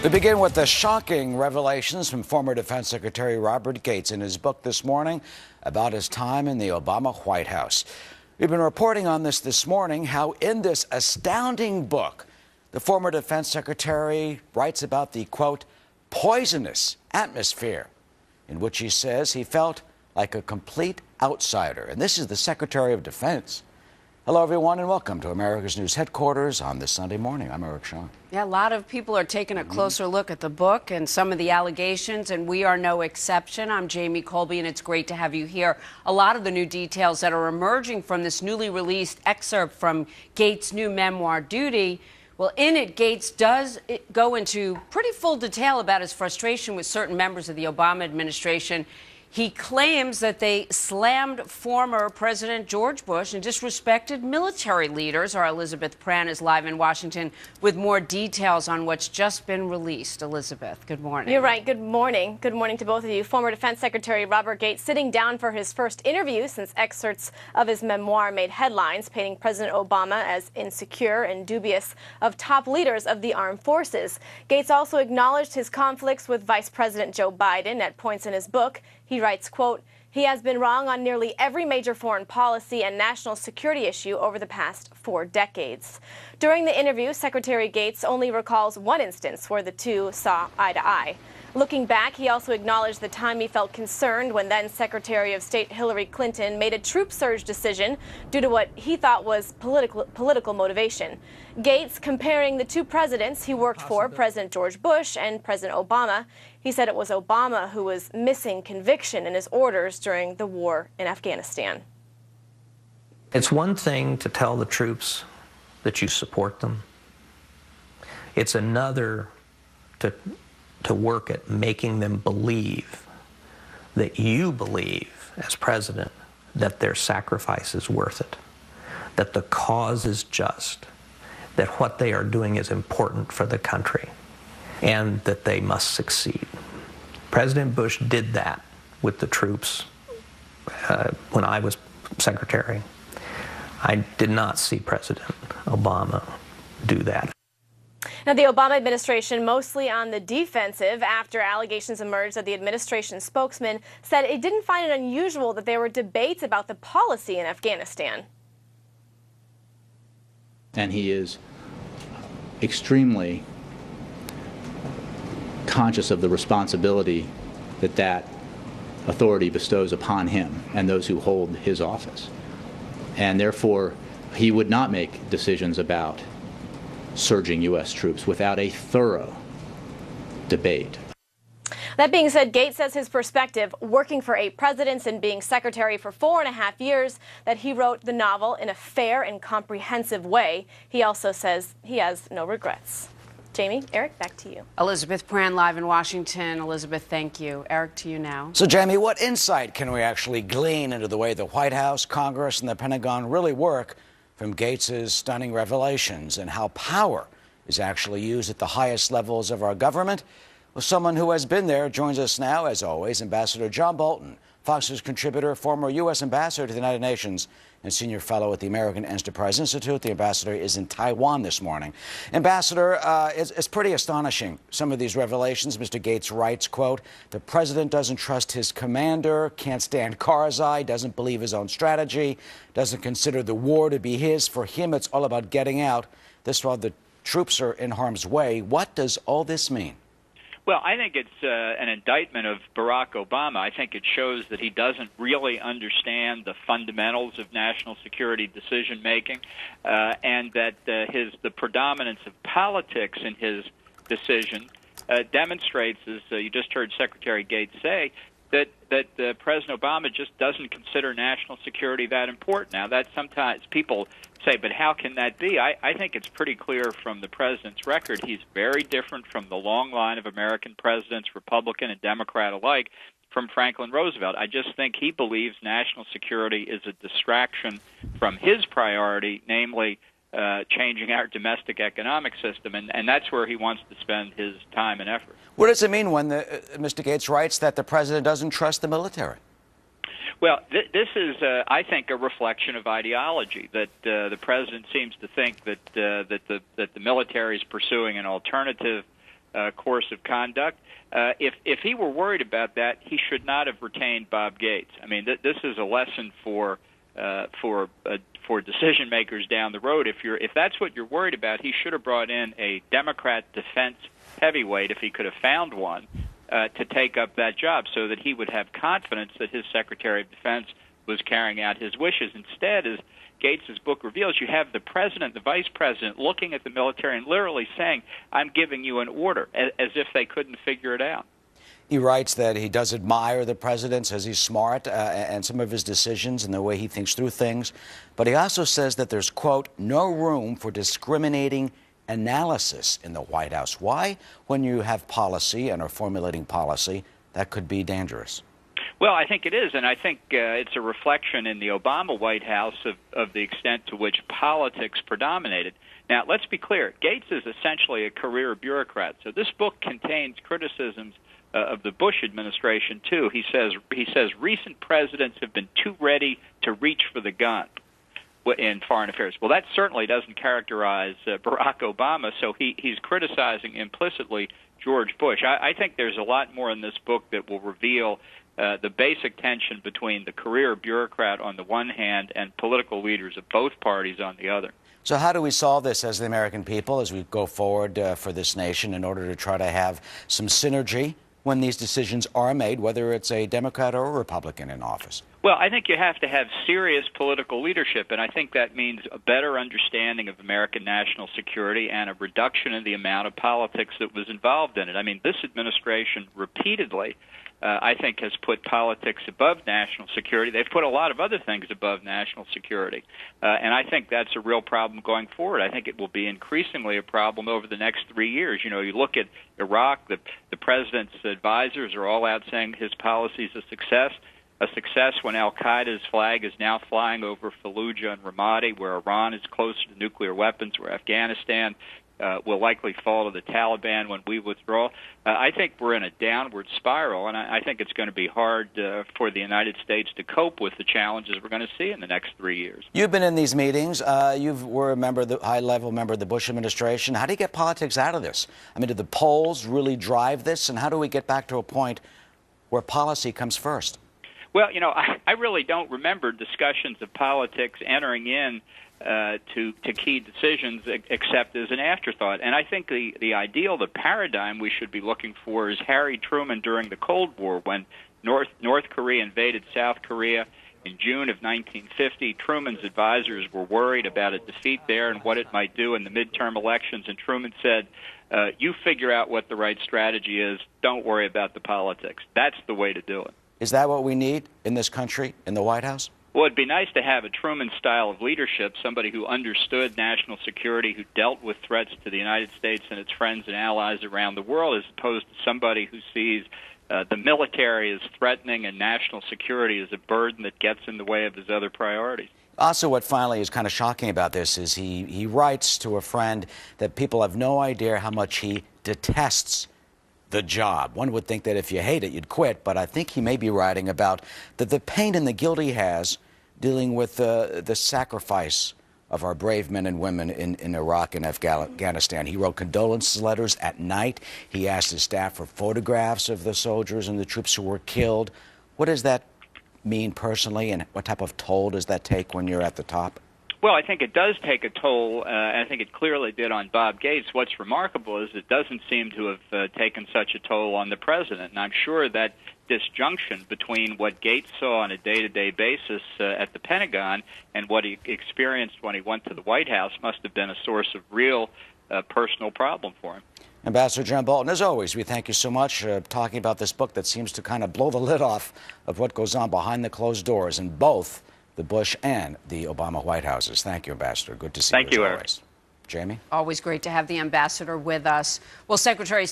We begin with the shocking revelations from former Defense Secretary Robert Gates in his book this morning about his time in the Obama White House. We've been reporting on this morning, how in this astounding book, the former Defense Secretary writes about the, quote, poisonous atmosphere in which he says he felt like a complete outsider. And this is the Secretary of Defense. Hello, everyone, and welcome to America's News Headquarters on this Sunday morning. I'm Eric Shaw. Yeah, a lot of people are taking a closer look at the book and some of the allegations, and we are no exception. I'm Jamie Colby, and it's great to have you here. A lot of the new details that are emerging from this newly released excerpt from Gates' new memoir, Duty. Well, in it, Gates does go into pretty full detail about his frustration with certain members of the Obama administration. He claims that they slammed former President George Bush and disrespected military leaders. Our Elizabeth Pran is live in Washington with more details on what's just been released. Elizabeth, good morning. You're right. Good morning. Good morning to both of you. Former Defense Secretary Robert Gates sitting down for his first interview since excerpts of his memoir made headlines, painting President Obama as insecure and dubious of top leaders of the armed forces. Gates also acknowledged his conflicts with Vice President Joe Biden at points in his book. He writes, quote, he has been wrong on nearly every major foreign policy and national security issue over the past 4 decades. During the interview, Secretary Gates only recalls one instance where the two saw eye to eye. Looking back, he also acknowledged the time he felt concerned when then Secretary of State Hillary Clinton made a troop surge decision due to what he thought was political motivation. Gates comparing the two presidents he worked for, President George Bush and President Obama. He said it was Obama who was missing conviction in his orders during the war in Afghanistan. It's one thing to tell the troops that you support them. It's another to work at making them believe that you believe, as president, that their sacrifice is worth it, that the cause is just, that what they are doing is important for the country, and that they must succeed. President Bush did that with the troops when I was secretary. I did not see President Obama do that. Now, the Obama administration mostly on the defensive after allegations emerged that the administration spokesman said it didn't find it unusual that there were debates about the policy in Afghanistan. And he is extremely conscious of the responsibility that that authority bestows upon him and those who hold his office. And therefore, he would not make decisions about surging U.S. troops without a thorough debate. That being said, Gates says his perspective, working for 8 presidents and being secretary for 4.5 years, that he wrote the novel in a fair and comprehensive way. He also says he has no regrets. Jamie, Eric, back to you. Elizabeth Pran live in Washington. Elizabeth, thank you. Eric, to you now. So, Jamie, what insight can we actually glean into the way the White House, Congress, and the Pentagon really work from Gates' stunning revelations and how power is actually used at the highest levels of our government? Well, someone who has been there joins us now, as always, Ambassador John Bolton, Fox News contributor, former U.S. ambassador to the United Nations, and senior fellow at the American Enterprise Institute. The ambassador is in Taiwan this morning. Ambassador, it's pretty astonishing, some of these revelations. Mr. Gates writes, quote, the president doesn't trust his commander, can't stand Karzai, doesn't believe his own strategy, doesn't consider the war to be his. For him, it's all about getting out. This while the troops are in harm's way. What does all this mean? Well, I think it's an indictment of Barack Obama. I think it shows that he doesn't really understand the fundamentals of national security decision-making, and that the predominance of politics in his decision demonstrates, as you just heard Secretary Gates say, that President Obama just doesn't consider national security that important. Now, that sometimes people say, but how can that be? I think it's pretty clear from the president's record. He's very different from the long line of American presidents, Republican and Democrat alike, from Franklin Roosevelt. I just think he believes national security is a distraction from his priority, namely changing our domestic economic system, and that's where he wants to spend his time and effort. What does it mean when Mr. Gates writes that the president doesn't trust the military? Well, this is, I think, a reflection of ideology, that the president seems to think that the military is pursuing an alternative course of conduct. If he were worried about that, he should not have retained Bob Gates. I mean, this is a lesson for decision makers down the road. If that's what you're worried about, he should have brought in a Democrat defense heavyweight, if he could have found one, to take up that job, so that he would have confidence that his Secretary of Defense was carrying out his wishes. Instead, as Gates's book reveals, you have the president, the vice president, looking at the military and literally saying, "I'm giving you an order," as if they couldn't figure it out. He writes that he does admire the president, says he's smart, and some of his decisions and the way he thinks through things. But he also says that there's, quote, no room for discriminating analysis in the White House. Why, when you have policy and are formulating policy, that could be dangerous? Well, I think it is, and I think it's a reflection in the Obama White House of the extent to which politics predominated. Now, let's be clear. Gates is essentially a career bureaucrat, so this book contains criticisms of the Bush administration, too. He says recent presidents have been too ready to reach for the gun in foreign affairs. Well, that certainly doesn't characterize Barack Obama, so he's criticizing implicitly George Bush. I think there's a lot more in this book that will reveal the basic tension between the career bureaucrat on the one hand and political leaders of both parties on the other. So how do we solve this as the American people as we go forward for this nation in order to try to have some synergy when these decisions are made, whether it's a Democrat or a Republican in office? Well, I think you have to have serious political leadership, and I think that means a better understanding of American national security and a reduction in the amount of politics that was involved in it. I mean, this administration repeatedly, I think, has put politics above national security. They've put a lot of other things above national security, and I think that's a real problem going forward. I think it will be increasingly a problem over the next 3 years. You know, you look at Iraq, the president's advisors are all out saying his policy is a success when al-Qaeda's flag is now flying over Fallujah and Ramadi, where Iran is closer to nuclear weapons, where Afghanistan will likely fall to the Taliban when we withdraw. I think we're in a downward spiral, and I think it's going to be hard for the United States to cope with the challenges we're going to see in the next 3 years. You've been in these meetings. You were a member, the high-level member of the Bush administration. How do you get politics out of this? I mean, do the polls really drive this, and how do we get back to a point where policy comes first? Well, you know, I really don't remember discussions of politics entering in to key decisions except as an afterthought. And I think the ideal, the paradigm we should be looking for is Harry Truman during the Cold War, when North Korea invaded South Korea in June of 1950. Truman's advisors were worried about a defeat there and what it might do in the midterm elections, and Truman said, you figure out what the right strategy is, don't worry about the politics. That's the way to do it. Is that what we need in this country, in the White House? Well, it'd be nice to have a Truman style of leadership, somebody who understood national security, who dealt with threats to the United States and its friends and allies around the world, as opposed to somebody who sees the military as threatening and national security as a burden that gets in the way of his other priorities. Also, what finally is kind of shocking about this is he writes to a friend that people have no idea how much he detests the job. One would think that if you hate it, you'd quit, but I think he may be writing about the pain and the guilt he has dealing with the sacrifice of our brave men and women in Iraq and Afghanistan. He wrote condolence letters at night. He asked his staff for photographs of the soldiers and the troops who were killed. What does that mean personally, and what type of toll does that take when you're at the top? Well, I think it does take a toll, and I think it clearly did on Bob Gates. What's remarkable is it doesn't seem to have taken such a toll on the president, and I'm sure that disjunction between what Gates saw on a day-to-day basis at the Pentagon and what he experienced when he went to the White House must have been a source of real personal problem for him. Ambassador John Bolton, as always, we thank you so much talking about this book that seems to kind of blow the lid off of what goes on behind the closed doors in both the Bush and the Obama White Houses. Thank you, Ambassador. Good to see you. Thank you, Eric. Always. Jamie? Always great to have the ambassador with us. Well, Secretary